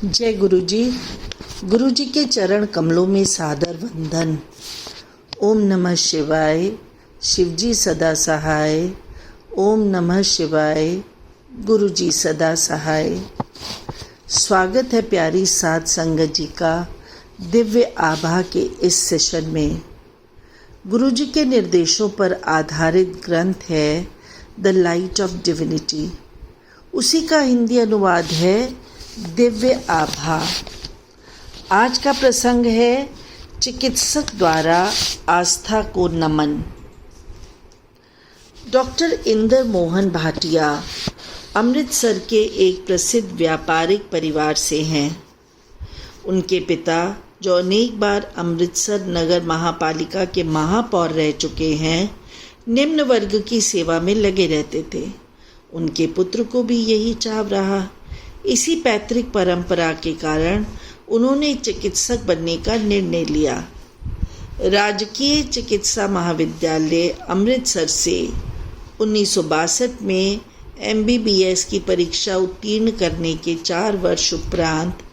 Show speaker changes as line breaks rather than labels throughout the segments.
जय गुरु जी। गुरु जी के चरण कमलों में सादर वंदन। ओम नमः शिवाय। शिव जी सदा सहाय। ओम नमः शिवाय। गुरु जी सदा सहाय। स्वागत है प्यारी साध संगत जी का दिव्य आभा के इस सेशन में। गुरु जी के निर्देशों पर आधारित ग्रंथ है द लाइट ऑफ डिविनिटी। उसी का हिंदी अनुवाद है दिव्य आभा। आज का प्रसंग है चिकित्सक द्वारा आस्था को नमन। डॉक्टर इंदर मोहन भाटिया अमृतसर के एक प्रसिद्ध व्यापारिक परिवार से हैं। उनके पिता, जो अनेक बार अमृतसर नगर महापालिका के महापौर रह चुके हैं, निम्न वर्ग की सेवा में लगे रहते थे। उनके पुत्र को भी यही चाव रहा। इसी पैतृक परंपरा के कारण उन्होंने चिकित्सक बनने का निर्णय लिया। राजकीय चिकित्सा महाविद्यालय अमृतसर से 1962 में MBBS की परीक्षा उत्तीर्ण करने के 4 वर्ष उपरांत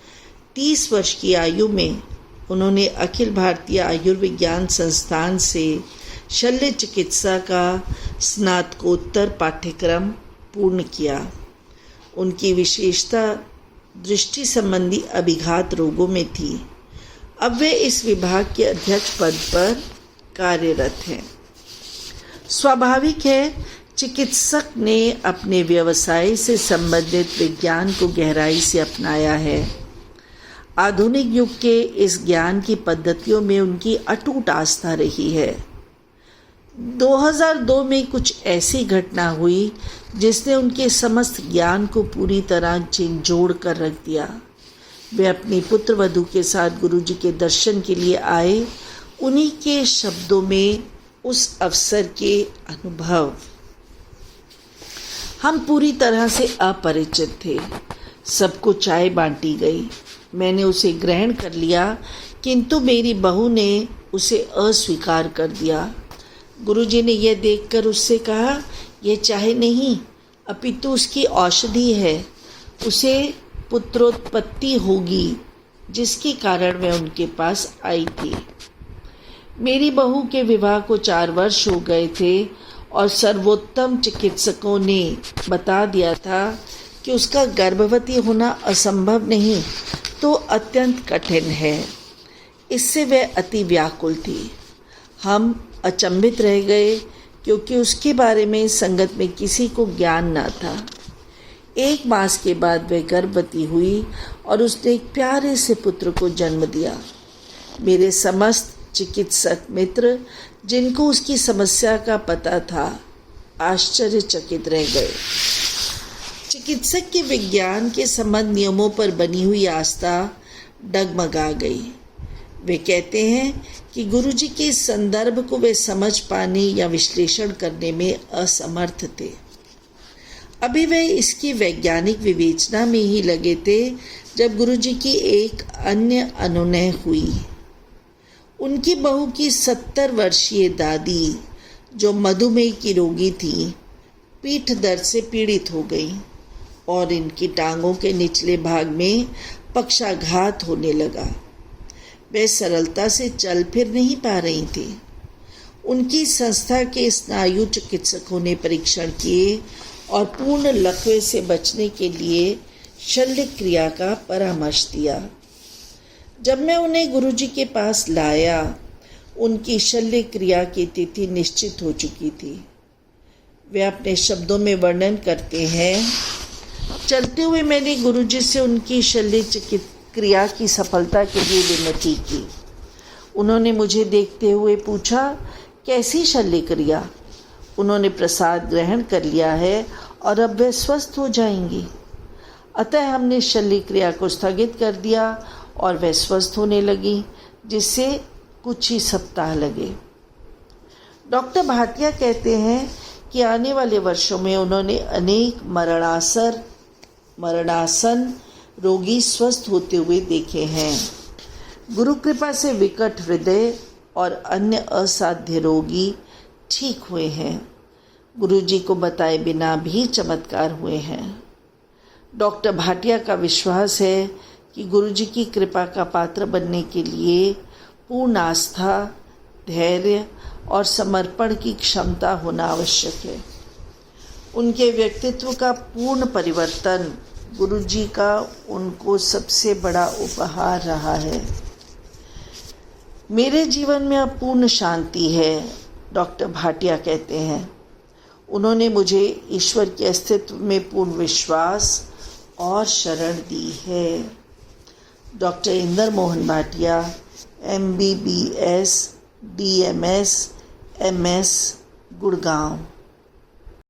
30 वर्ष की आयु में उन्होंने अखिल भारतीय आयुर्विज्ञान संस्थान से शल्य चिकित्सा का स्नातकोत्तर पाठ्यक्रम पूर्ण किया। उनकी विशेषता दृष्टि संबंधी अभिघात रोगों में थी। अब वे इस विभाग के अध्यक्ष पद पर कार्यरत हैं। स्वाभाविक है, चिकित्सक ने अपने व्यवसाय से संबंधित विज्ञान को गहराई से अपनाया है। आधुनिक युग के इस ज्ञान की पद्धतियों में उनकी अटूट आस्था रही है। 2002 में कुछ ऐसी घटना हुई जिसने उनके समस्त ज्ञान को पूरी तरह झिंझोड़ कर रख दिया। वे अपनी पुत्र वधू के साथ गुरुजी के दर्शन के लिए आए। उन्हीं के शब्दों में उस अवसर के अनुभव। हम पूरी तरह से अपरिचित थे। सबको चाय बांटी गई। मैंने उसे ग्रहण कर लिया, किंतु मेरी बहू ने उसे अस्वीकार कर दिया। गुरुजी ने यह देखकर उससे कहा, यह चाय नहीं अपितु उसकी औषधि है। उसे पुत्रोत्पत्ति होगी, जिसके कारण मैं उनके पास आई थी। मेरी बहू के विवाह को 4 वर्ष हो गए थे और सर्वोत्तम चिकित्सकों ने बता दिया था कि उसका गर्भवती होना असंभव नहीं तो अत्यंत कठिन है। इससे वह अति व्याकुल थी। हम अचंभित रह गए, क्योंकि उसके बारे में संगत में किसी को ज्ञान न था। 1 मास के बाद वह गर्भवती हुई और उसने एक प्यारे से पुत्र को जन्म दिया। मेरे समस्त चिकित्सक मित्र, जिनको उसकी समस्या का पता था, आश्चर्यचकित रह गए। चिकित्सक के विज्ञान के संबंध नियमों पर बनी हुई आस्था डगमगा गई। वे कहते हैं कि गुरुजी के संदर्भ को वे समझ पाने या विश्लेषण करने में असमर्थ थे। अभी वे इसकी वैज्ञानिक विवेचना में ही लगे थे जब गुरुजी की एक अन्य अनुनय हुई। उनकी बहू की 70 वर्षीय दादी, जो मधुमेह की रोगी थी, पीठ दर्द से पीड़ित हो गई और इनकी टांगों के निचले भाग में पक्षाघात होने लगा। वे सरलता से चल फिर नहीं पा रही थी। उनकी संस्था के स्नायु चिकित्सकों ने परीक्षण किए और पूर्ण लकवे से बचने के लिए शल्य क्रिया का परामर्श दिया। जब मैं उन्हें गुरुजी के पास लाया, उनकी शल्य क्रिया की तिथि निश्चित हो चुकी थी। वे अपने शब्दों में वर्णन करते हैं, चलते हुए मैंने गुरुजी से उनकी शल्य क्रिया की सफलता के लिए विनती की। उन्होंने मुझे देखते हुए पूछा, कैसी शल्य क्रिया? उन्होंने प्रसाद ग्रहण कर लिया है और अब वे स्वस्थ हो जाएंगी। अतः हमने शल्य क्रिया को स्थगित कर दिया और वे स्वस्थ होने लगी, जिससे कुछ ही सप्ताह लगे। डॉक्टर भाटिया कहते हैं कि आने वाले वर्षों में उन्होंने अनेक मरणासन रोगी स्वस्थ होते हुए देखे हैं। गुरु कृपा से विकट हृदय और अन्य असाध्य रोगी ठीक हुए हैं। गुरुजी को बताए बिना भी चमत्कार हुए हैं। डॉक्टर भाटिया का विश्वास है कि गुरुजी की कृपा का पात्र बनने के लिए पूर्ण आस्था, धैर्य और समर्पण की क्षमता होना आवश्यक है। उनके व्यक्तित्व का पूर्ण परिवर्तन गुरुजी का उनको सबसे बड़ा उपहार रहा है। मेरे जीवन में अब पूर्ण शांति है, डॉक्टर भाटिया कहते हैं। उन्होंने मुझे ईश्वर के अस्तित्व में पूर्ण विश्वास और शरण दी है। Doctor Inder Mohan Bhatia, MBBS, DMS, MS, Gurgaon.